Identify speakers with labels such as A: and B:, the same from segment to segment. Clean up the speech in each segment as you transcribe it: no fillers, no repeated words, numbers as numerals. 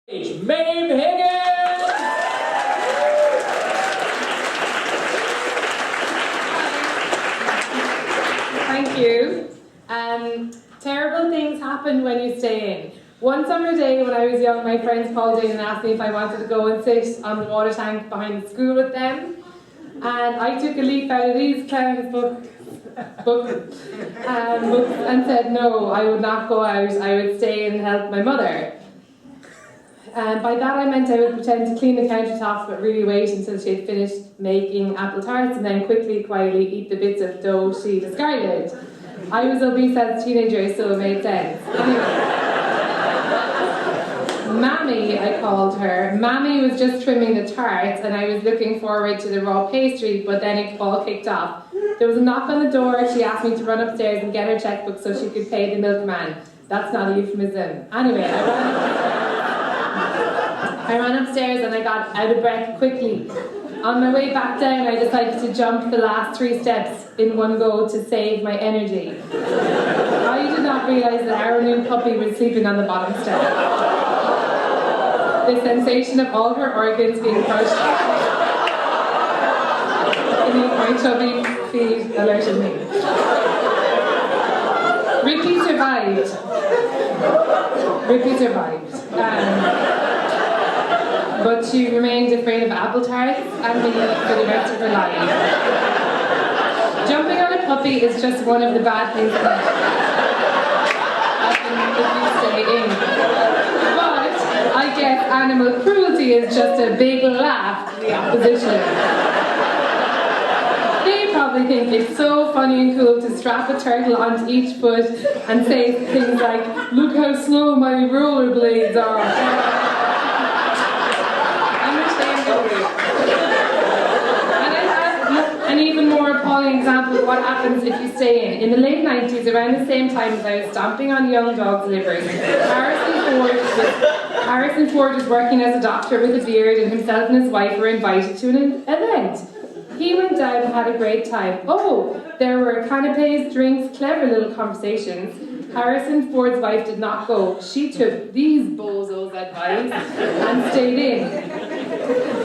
A: Maeve Higgins!
B: Thank you. Terrible things happen when you stay in. One summer day when I was young, my friends called in and asked me if I wanted to go and sit on the water tank behind the school with them. And I took a leaf out of these clowns' books and said no, I would not go out, I would stay and help my mother. And by that I meant I would pretend to clean the countertops but really wait until she had finished making apple tarts and then quietly eat the bits of dough she discarded. I was obese as a teenager, so it made sense. Anyway. Mammy, I called her. Mammy was just trimming the tarts and I was looking forward to the raw pastry, but then it all kicked off. There was a knock on the door. She asked me to run upstairs and get her checkbook so she could pay the milkman. That's not a euphemism. Anyway, I ran upstairs and I got out of breath quickly. On my way back down, I decided to jump the last 3 steps in one go to save my energy. I did not realise that our new puppy was sleeping on the bottom step. The sensation of all her organs being crushed beneath my chubby feet alerted me. Ricky survived. But she remained afraid of apple tarts and me for the rest of her life. Jumping on a puppy is just one of the bad things that happen if you stay in. But I guess animal cruelty is just a big laugh to the opposition. They probably think it's so funny and cool to strap a turtle onto each foot and say things like, "Look how slow my rollerblades are." An even more appalling example of what happens if you stay in. In the late 90s, around the same time as I was stomping on young dogs' livers, Harrison Ford was working as a doctor with a beard, and himself and his wife were invited to an event. He went down and had a great time. Oh, there were canapes, drinks, clever little conversations. Harrison Ford's wife did not go. She took these bozos' advice and stayed in.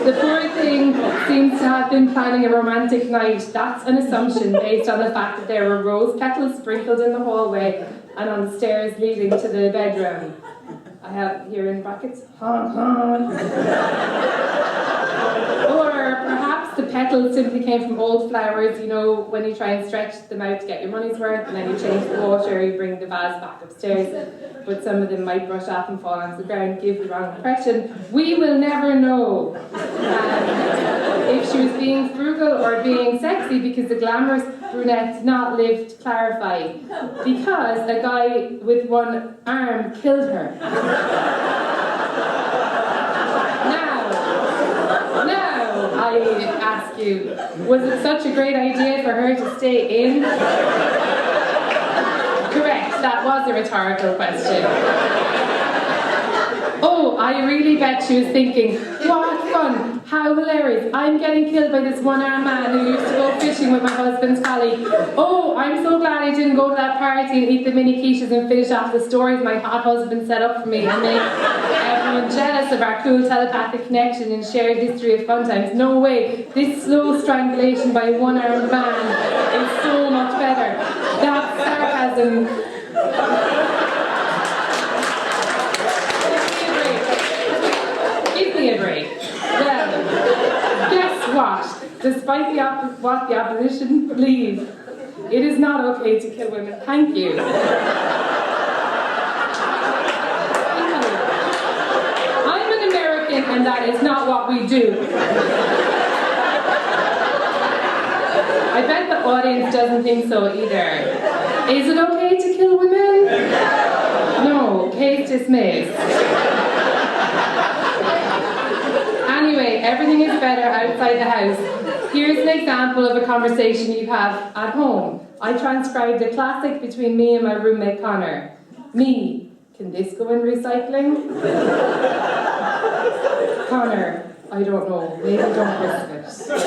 B: The poor thing seems to have been planning a romantic night. That's an assumption based on the fact that there were rose petals sprinkled in the hallway and on the stairs leading to the bedroom. I have here in brackets, hon hon. Or perhaps the petals simply came from old flowers, you know, when you try and stretch them out to get your money's worth, and then you change the water, you bring the vase back upstairs, but some of them might brush off and fall onto the ground, give the wrong impression. We will never know if she was being frugal or being sexy, because the glamorous brunette did not live to clarify, because a guy with one arm killed her. Now, I ask you, was it such a great idea for her to stay in? Correct, that was a rhetorical question. Oh, I really bet she was thinking, what fun, how hilarious, I'm getting killed by this one-armed man who used to go fishing with my husband's colleague. Oh, I'm so glad I didn't go to that party and eat the mini quiches and finish off the stories my hot husband set up for me and make everyone jealous of our cool telepathic connection and shared history of fun times. No way, this slow strangulation by a one-armed man is so much better. That's sarcasm. Give me a break. Well, guess what? Despite what the opposition believe, it is not okay to kill women. Thank you. I'm an American, and that is not what we do. I bet the audience doesn't think so either. Is it okay to kill women? No, case dismissed. Anyway, everything is better outside the house. Here's an example of a conversation you have at home. I transcribed a classic between me and my roommate Connor. Me, can this go in recycling? Connor, I don't know, maybe don't risk it.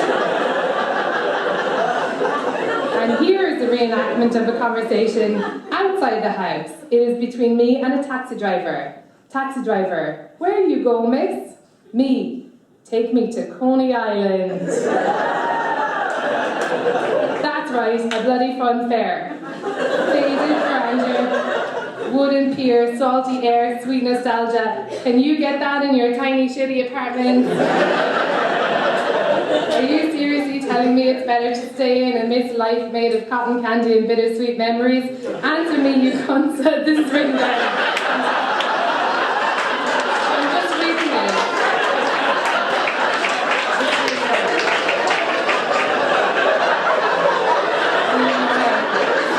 B: And here is a reenactment of a conversation outside the house. It is between me and a taxi driver. Taxi driver, where you go, miss? Me, take me to Coney Island. That's right, a bloody fun fair. Faded grandeur, wooden pier, salty air, sweet nostalgia. Can you get that in your tiny shitty apartment? Are you seriously telling me it's better to stay in and miss life made of cotton candy and bittersweet memories? Answer me, you cunts. This is written down. I'm just reading it.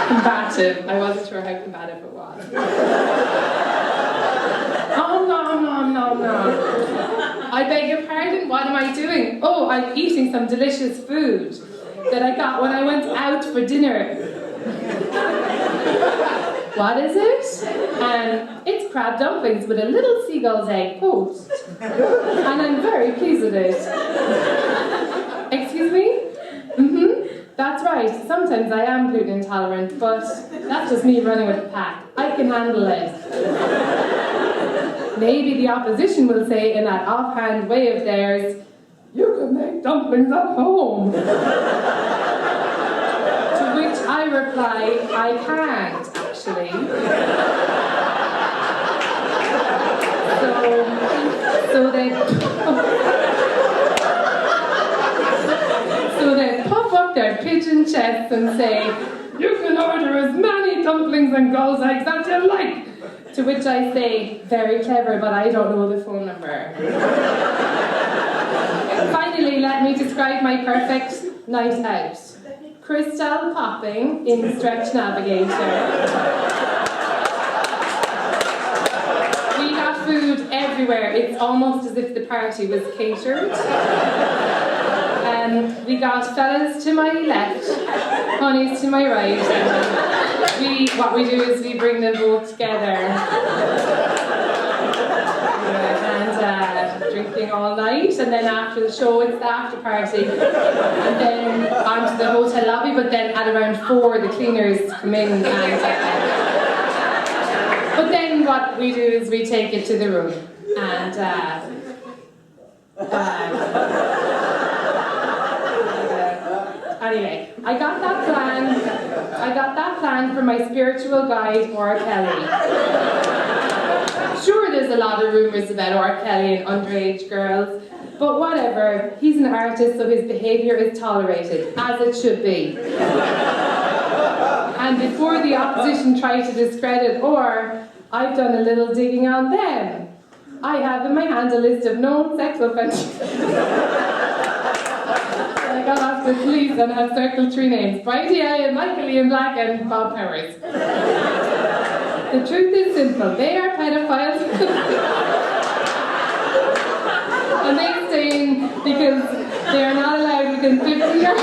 B: Combative. I wasn't sure how combative it was. Oh, no. I beg your pardon, what am I doing? Oh, I'm eating some delicious food that I got when I went out for dinner. What is it? It's crab dumplings with a little seagull's egg poached. And I'm very pleased with it. Excuse me? That's right, sometimes I am gluten intolerant, but that's just me running with the pack. I can handle it. Maybe the opposition will say in that offhand way of theirs, you can make dumplings at home. To which I reply, I can't, actually. So they puff up their pigeon chests and say, you can order as many dumplings and gull's eggs as you like. To which I say, very clever, but I don't know the phone number. Finally, let me describe my perfect night out. Crystal popping in Stretch Navigator. We got food everywhere. It's almost as if the party was catered. We got fellas to my left, honeys to my right. What we do is we bring them both together. And drinking all night, and then after the show it's the after party. And then onto the hotel lobby, but then at around 4 the cleaners come in and but then what we do is we take it to the room. And anyway, I got that plan from my spiritual guide, R. Kelly. Sure, there's a lot of rumours about R. Kelly and underage girls, but whatever, he's an artist, so his behaviour is tolerated, as it should be. And before the opposition try to discredit R, I've done a little digging on them. I have in my hand a list of known sex offenders. I got off the police and have circled 3 names: Bridey, Elliott, Michael Ian Black, and Bob Powers. The truth is simple: they are pedophiles, and they stay in because they are not allowed within 50 yards.